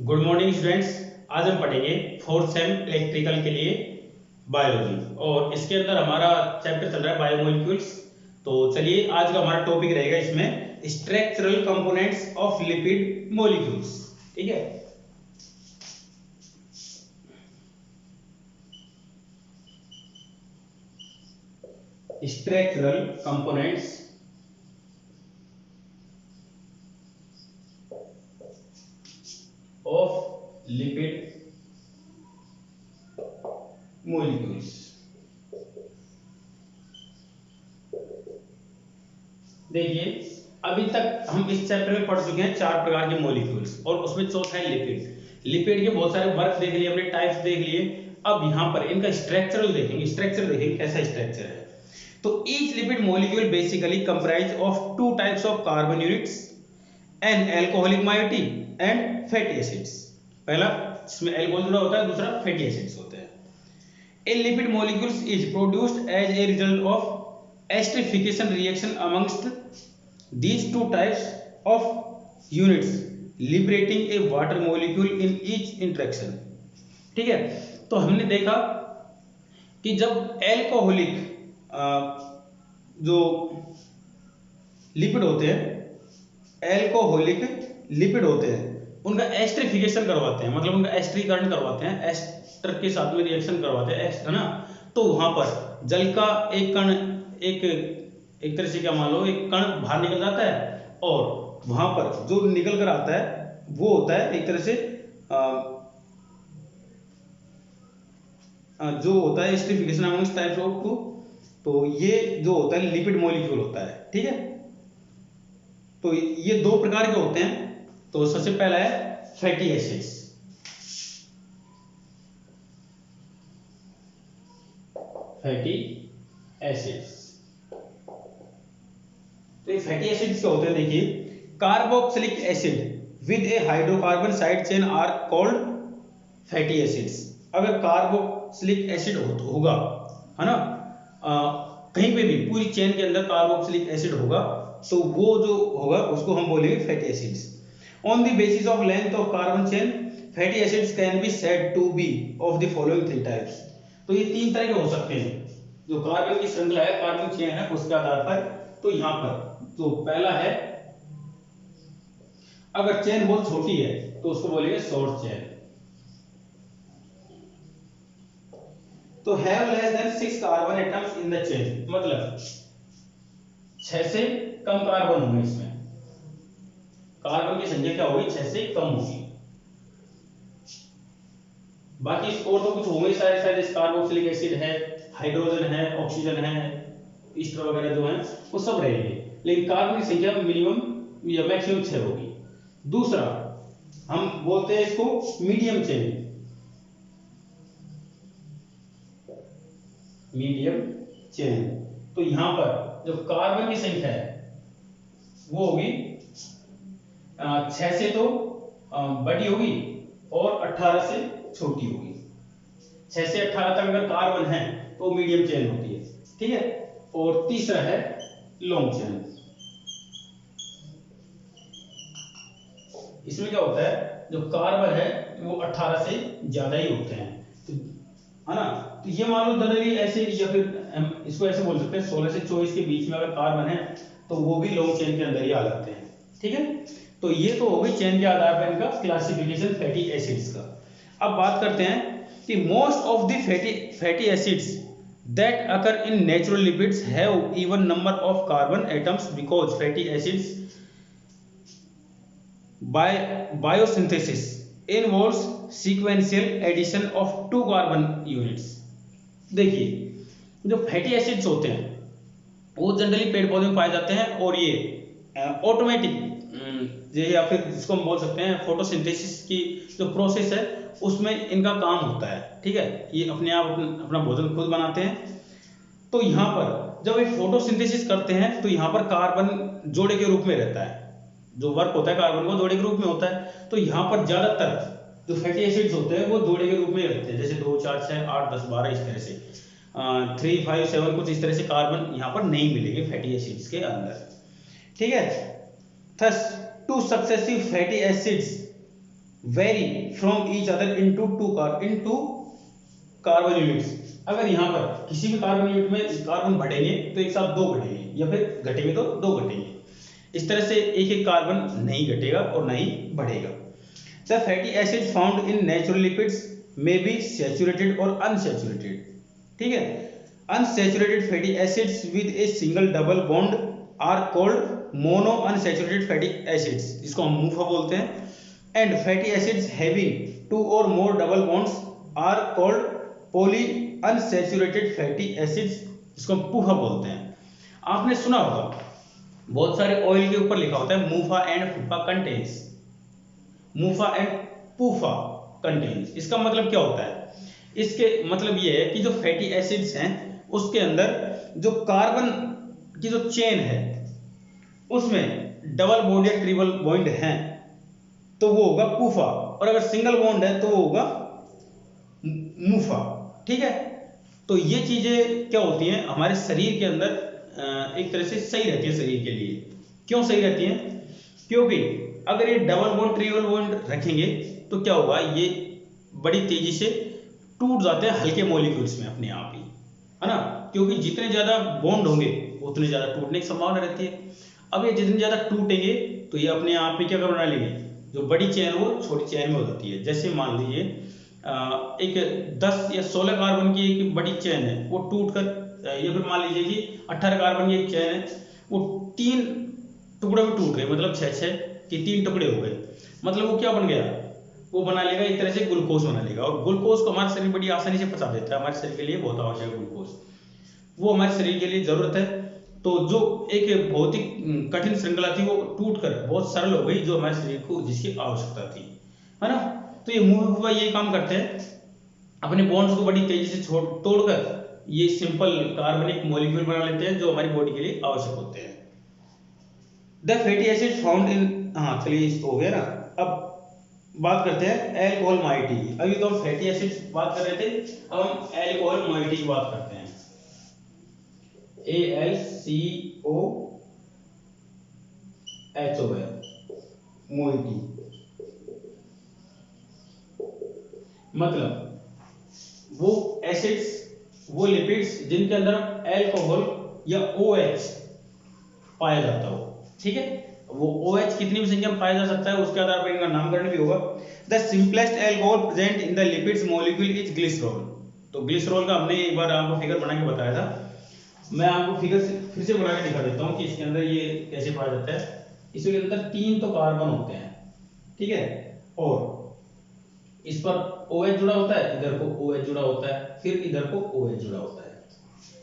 Good morning students. आज हम पढ़ेंगे फोर्थ सेम इलेक्ट्रिकल के लिए बायोलॉजी और इसके अंदर हमारा चैप्टर चल रहा है बायोमोलिक्यूल्स। तो चलिए आज का हमारा टॉपिक रहेगा इसमें structural components of lipid molecules. ठीक है, structural components of lipid molecules. देखिए, अभी तक हम इस चैप्टर में पढ़ चुके हैं 4 प्रकार के मॉलिक्यूल्स और उसमें चौथा है लिपिड। लिपिड के बहुत सारे वर्क देख लिए, हमने टाइप्स देख लिए। अब यहाँ पर इनका स्ट्रक्चरल देखेंगे, स्ट्रक्चर देखेंगे कैसा स्ट्रक्चर है। तो each lipid molecule basically comprise of 2 types of carbon units, an alcoholic मायोटी and fatty acids. पहला इसमें अल्कोहल जुड़ा होता है, दूसरा फैटी एसिड्स होते हैं। A lipid molecules is produced as a result of esterification reaction amongst these 2 types of units, liberating a water molecule in each interaction। ठीक है, तो हमने देखा कि जब एल्कोहलिक जो लिपिड होते हैं, एल्कोहलिक लिपिड होते हैं, उनका एस्टरिफिकेशन करवाते हैं, मतलब उनका एस्टरीकरण करवाते हैं, एस्टर के साथ में रिएक्शन करवाते हैं, है ना। तो वहां पर जल का एक कण एक तरह से क्या मान लो, एक कण बाहर निकल जाता है और वहां पर जो निकल कर आता है वो होता है एक तरह से जो होता है एस्टरिफिकेशन अमंग्स्ट टाइप्स ऑफ 2। तो ये जो होता है लिपिड मॉलिक्यूल होता है। ठीक है, तो ये 2 प्रकार के होते हैं। तो सबसे पहला है फैटी एसिड्स। फैटी एसिड्स, तो ये फैटी एसिड्स क्या होते हैं? देखिए, carboxylic acid with a hydrocarbon side chain are called fatty acids. अगर कार्बोक्सिलिक एसिड होगा, है ना, कहीं पे भी पूरी चेन के अंदर कार्बोक्सिलिक एसिड होगा तो वो जो होगा उसको हम बोलेंगे fatty acids. On the basis of length of carbon chain, fatty acids can be said to be of the following 3 types। तो ये 3 तरह के हो सकते हैं। जो कार्बन की श्रृंखला है, कार्बन चेन है, उसके आधार पर। तो यहाँ पर तो पहला है, अगर चेन बहुत छोटी है तो उसको बोलेंगे शॉर्ट चेन। तो have less than 6 carbon atoms in the chain, मतलब 6 से कम कार्बन होंगे इसमें, कार्बन की संख्या क्या होगी? 6 से कम होगी। बाकी और तो कुछ होंगे शायद इस कार्बोक्सिलिक एसिड है, हाइड्रोजन है, ऑक्सीजन है, ईस्टर वगैरह जो है वो सब रहेंगे, लेकिन कार्बन की संख्या मिनिमम या मैक्सिमम 6 होगी। दूसरा हम बोलते हैं इसको मीडियम चेन। मीडियम चेन, तो यहां पर जो कार्बन की संख्या है वो होगी 6 से तो बड़ी होगी और 18 से छोटी होगी। 6 से 18 तक अगर कार्बन है तो मीडियम चेन होती है। ठीक है, और तीसरा है लॉन्ग चेन। इसमें क्या होता है, जो कार्बन है वो 18 से ज्यादा ही होते हैं, तो है ना। तो ये मान लो जनरली ऐसे, या फिर इसको ऐसे बोल सकते हैं 16 से 24 के बीच में अगर कार्बन है तो वो भी लॉन्ग चेन के अंदर ही आ जाते हैं। ठीक है, तो ये तो हो गई चेन के आधार पर इनका क्लासिफिकेशन फैटी एसिड्स का। अब बात करते हैं कि most of the fatty acids that occur in natural lipids have even number of carbon atoms because fatty acids biosynthesis involves sequential addition of 2 carbon units. देखिए, जो फैटी एसिड्स होते हैं वो जनरली पेड़ पौधे में पाए जाते हैं और ये ऑटोमेटिक या फिर जिसको हम बोल सकते हैं फोटोसिंथेसिस की जो प्रोसेस है उसमें इनका काम होता है। ठीक है, ये अपने आप अपना भोजन खुद बनाते हैं। तो यहाँ पर जब ये फोटोसिंथेसिस करते हैं तो यहाँ पर कार्बन जोड़े के रूप में रहता है, जो वर्क होता है कार्बन को जोड़े के रूप में होता है। तो यहाँ पर ज्यादातर जो फैटी एसिड्स होते हैं वो जोड़े के रूप में रहते हैं, जैसे 2 4 6 8 10 12 इस तरह से 3 5 7 कुछ इस तरह से कार्बन यहाँ पर नहीं मिलेंगे फैटी एसिड्स के अंदर। ठीक है, thus 2 successive fatty acids vary from each other into carbon units. अगर यहाँ पर किसी भी कार्बन यूनिट में कार्बन बढ़ेंगे तो एक साथ दो घटेंगे, या फिर घटेंगे तो दो घटेंगे। इस तरह से एक एक कार्बन नहीं घटेगा और नहीं बढ़ेगा। The fatty acids found in natural lipids may be saturated और अनसैचुरेटेड। ठीक है, unsaturated fatty acids with a single double bond are called mono unsaturated fatty acids, जिसको हम मूफा बोलते हैं। And fatty acids having two or more double bonds are called poly unsaturated fatty acids, जिसको हम पूफा बोलते हैं। आपने सुना होगा बहुत सारे ऑयल के ऊपर लिखा होता है मूफा एंड फूफा कंटेन्स, मूफा एंड पूफा कंटेन्स। इसका मतलब क्या होता है? इसके मतलब ये है कि जो फैटी एसिड्स हैं उसके अंदर जो कार्बन की जो चेन है उसमें डबल बॉन्ड या ट्रिपल बॉन्ड है तो वो होगा पूफा, और अगर सिंगल बॉन्ड है तो वो होगा मूफा। ठीक है, तो ये चीजें क्या होती हैं हमारे शरीर के अंदर एक तरह से सही रहती है शरीर के लिए। क्यों सही रहती हैं? क्योंकि अगर ये डबल बॉन्ड ट्रिपल बॉन्ड रखेंगे तो क्या होगा, ये बड़ी तेजी से टूट जाते हैं हल्के मॉलिक्यूल्स में अपने आप ही, है ना, क्योंकि जितने ज्यादा बॉन्ड होंगे उतने ज्यादा टूटने की संभावना रहती है। अब ये जितने ज्यादा टूटेंगे तो ये अपने आप ही क्या बना लेंगे, जो बड़ी चेन वो छोटी चेन में हो जाती है। जैसे मान लीजिए एक 10 या 16 कार्बन की एक बड़ी चेन है, वो टूटकर या फिर मान लीजिए कि 18 कार्बन की एक चेन है, वो 3 टुकड़ों में टूट गए, मतलब 6 के 3 टुकड़े हो गए। मतलब वो क्या बन गया, वो बना लेगा एक तरह से ग्लूकोज बना लेगा, और ग्लूकोज को हमारा शरीर बड़ी आसानी से पचा देता है। हमारे शरीर के लिए बहुत आवश्यक है ग्लूकोज, वो हमारे शरीर के लिए जरूरत है। तो जो एक बहुत ही कठिन श्रृंखला थी वो टूटकर बहुत सरल हो गई, जो हमारे शरीर को जिसकी आवश्यकता थी, है ना। तो ये मूव ये काम करते हैं, अपने बॉन्ड्स को बड़ी तेजी से तोड़कर ये सिंपल कार्बनिक मॉलिक्यूल बना लेते हैं जो हमारी बॉडी के लिए आवश्यक होते हैं। The fatty acid found in, हाँ चलिए इसको हो गया ना। अब बात करते हैं एल्कोहल माइटी। अभी तो हम फैटी एसिड्स बात कर रहे थे, अब हम एल्कोहल माइटी की बात करते हैं। ALCOHOL मोइटी, मतलब वो एसिड्स, वो लिपिड्स जिनके अंदर एल्कोहल या OH पाया जाता हो। ठीक है, वो OH कितनी भी संख्या में पाया जा सकता है उसके आधार पर इनका नामकरण भी होगा। The simplest alcohol present in the lipids molecule is glycerol. तो ग्लिसरॉल का हमने एक बार आपको फिगर बना के बताया था, मैं आपको फिगर फिर से बना के दिखा देता हूँ कि इसके अंदर ये कैसे पाया जाता है। इसके अंदर 3 तो कार्बन होते हैं, ठीक है, और इस पर OH जुड़ा होता है, इधर को OH जुड़ा होता है, फिर इधर को OH जुड़ा होता है।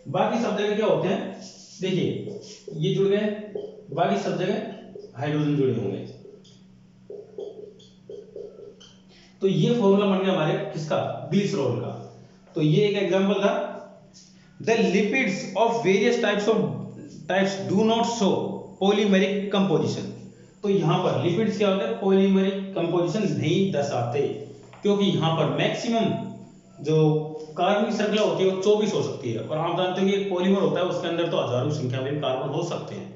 बाकी सब जगह क्या होते हैं, देखिए ये जुड़ गए, बाकी सब जगह हाइड्रोजन जुड़े होंगे। तो ये फॉर्मूला बन गया हमारे किसका, ग्लिसरॉल का। तो ये एक एग्जांपल था। The lipids of various types do not show polymeric composition. तो यहाँ पर लिपिड्स क्या होते हैं, पॉलीमेरिक कंपोजिशन नहीं दर्शाते, क्योंकि यहाँ पर मैक्सिमम जो कार्बन की श्रृंखला होती है वो 24 हो सकती है, और आप जानते हो कि एक पॉलीमर होता है उसके अंदर तो हजारों संख्या में कार्बन हो सकते हैं,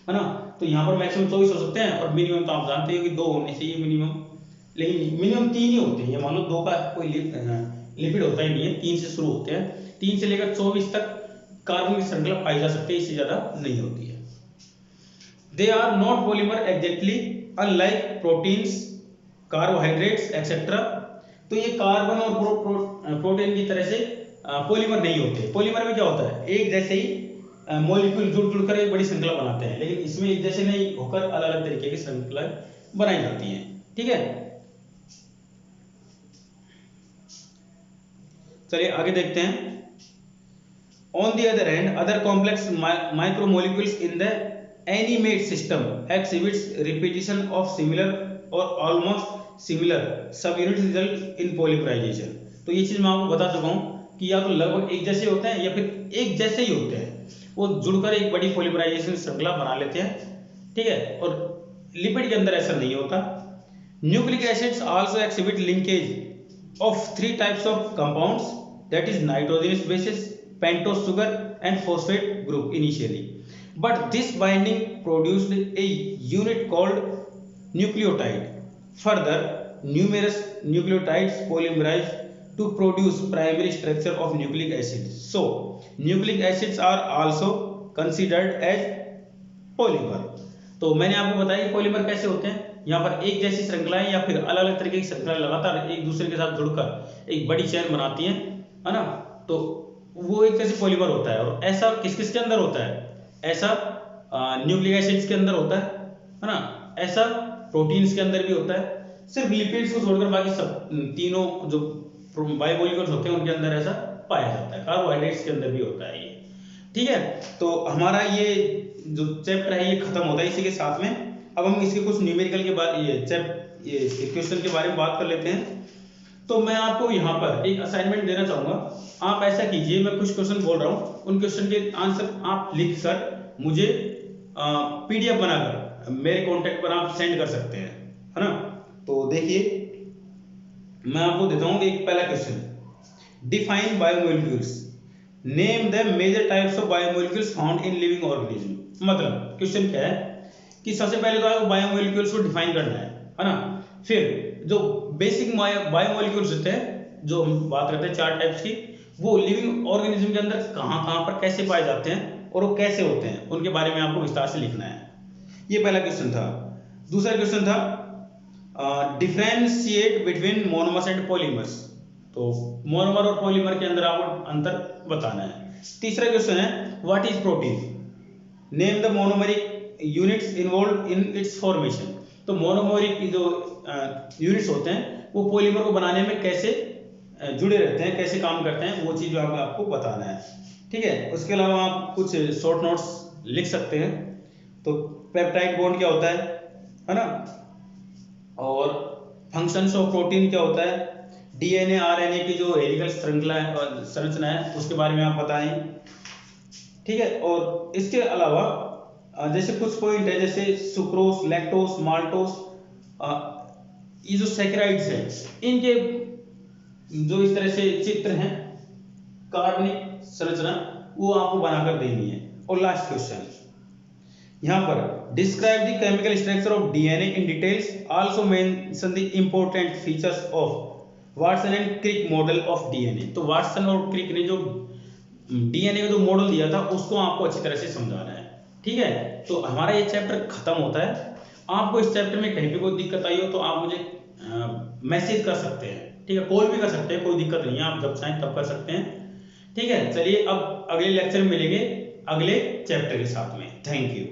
है ना। तो यहाँ पर मैक्सिमम 24 हो सकते हैं, और मिनिमम तो आप जानते हो कि 2 होने चाहिए मिनिमम, लेकिन मिनिमम 3 ही होते हैं। ये मान लो 2 का कोई लिपिड होता ही नहीं है, 3 से शुरू होते हैं, 3 से लेकर 24 तक कार्बन की श्रृंखला पाई जा सकती है, इससे ज्यादा नहीं होती है। They are not polymer exactly unlike proteins, carbohydrates etcetera. तो ये कार्बन और प्रोटीन की तरह से पॉलीमर नहीं होते। पॉलीमर में क्या होता है, एक जैसे ही मॉलिक्यूल जुड़ जुड़कर एक बड़ी श्रृंखला बनाते हैं, लेकिन इसमें एक जैसे नहीं होकर अलग अलग तरीके की श्रृंखलाएं बनाई जाती हैं। ठीक है, चलिए आगे देखते हैं। On the other hand, other complex micromolecules in the animate system exhibits repetition of similar or almost similar subunits result in polymerization। तो ये चीज मैं आपको बता चुका हूँ कि या तो लगभग एक जैसे होते हैं या फिर एक जैसे ही होते हैं, वो जुड़कर एक बड़ी पोलीमराइजेशन श्रृंखला बना लेते हैं। ठीक है, और लिपिड के अंदर ऐसा नहीं होता। Nucleic acids also exhibit linkage of 3 types of compounds, that is nitrogenous bases, pentose sugar and phosphate group initially, but this binding produced a unit called nucleotide. Further, numerous nucleotides polymerize to produce primary structure of nucleic acid. So nucleic acids are also considered as polymer. तो मैंने आपको बताया कि polymer कैसे होते हैं। यहाँ पर एक जैसी श्रृंखलाएं या फिर अलग अलग तरीके की श्रृंखलाएं लगातार एक दूसरे के साथ जुड़कर एक बड़ी चेन बनाती हैं, है ना। तो वो एक जैसे पॉलीमर होता है। और ऐसा किस किस के अंदर होता है? ऐसा न्यूक्लिक एसिड्स के अंदर होता है ना। ऐसा प्रोटीन्स के अंदर भी होता है। सिर्फ लिपिड्स को छोड़कर बाकी सब तीनों जो बायोमोलिक्यूल्स होते हैं उनके अंदर ऐसा पाया जाता है। कार्बोहाइड्रेट्स के अंदर भी होता है ये, ठीक है। तो हमारा ये जो चैप्टर है ये खत्म होता है इसी के साथ में। अब हम इसके कुछ न्यूमेरिकल के बारे ये क्वेश्चन के बारे में बात कर लेते हैं। तो मैं आपको यहाँ पर एक असाइनमेंट देना चाहूंगा। आप ऐसा कीजिए, मैं कुछ क्वेश्चन बोल रहा हूँ, उन क्वेश्चन के आंसर आप लिख कर मुझे पीडीएफ बनाकर मेरे कॉन्टेक्ट पर आप सेंड कर सकते हैं, है ना। तो देखिए मैं आपको देता हूँ एक पहला question, define biomolecules, name the major types of biomolecules found in living organism. मतलब क्वेश्चन क्या है कि सबसे पहले तो आपको बायोमोलिक्यूल्स को डिफाइन करना है ना। फिर जो बेसिक बायोमोलिक्यूल्स होते हैं, जो हम बात करते हैं 4 टाइप्स की, वो लिविंग ऑर्गेनिज्म के अंदर कहाँ कहाँ पर कैसे पाए जाते हैं और वो कैसे होते हैं, उनके बारे में आपको विस्तार से लिखना है। ये पहला क्वेश्चन था। दूसरा क्वेश्चन था differentiate between monomers and polymers. तो मोनोमर और पॉलीमर के अंदर आपको अंतर बताना है। तीसरा क्वेश्चन है what is protein, name the monomeric units involve in its formation. तो मोनोमेरिक की जो यूनिट्स होते हैं वो पॉलीमर को बनाने में कैसे जुड़े रहते हैं, कैसे काम करते हैं, वो चीज आपको बताना है, ठीक है। उसके अलावा आप कुछ शॉर्ट नोट्स लिख सकते हैं। तो पेप्टाइड बॉन्ड क्या होता है ना, और फंक्शंस ऑफ प्रोटीन क्या होता है, डीएनए आरएनए की जो हेलिकल श्रृंखला है, संरचना है, उसके बारे में आप बताएं, ठीक है। और इसके अलावा जैसे कुछ पॉइंट है जैसे सुक्रोज, लैक्टोज, माल्टोज, ये जो सैकराइड्स हैं इनके जो इस तरह से चित्र हैं, कार्बनिक संरचना, वो आपको बनाकर देनी है। और लास्ट क्वेश्चन यहाँ पर describe the chemical structure of DNA in details, also mention the important features of Watson and Crick model of DNA. तो वाटसन और क्रिक ने जो डीएनए का जो मॉडल दिया था उसको आपको अच्छी तरह से समझाना है, ठीक है। तो हमारा ये चैप्टर खत्म होता है। आपको इस चैप्टर में कहीं भी कोई दिक्कत आई हो तो आप मुझे मैसेज कर सकते हैं, ठीक है, कॉल भी कर सकते हैं, कोई दिक्कत नहीं है, आप जब चाहें तब कर सकते हैं, ठीक है। चलिए अब अगले लेक्चर में मिलेंगे अगले चैप्टर के साथ में। Thank you.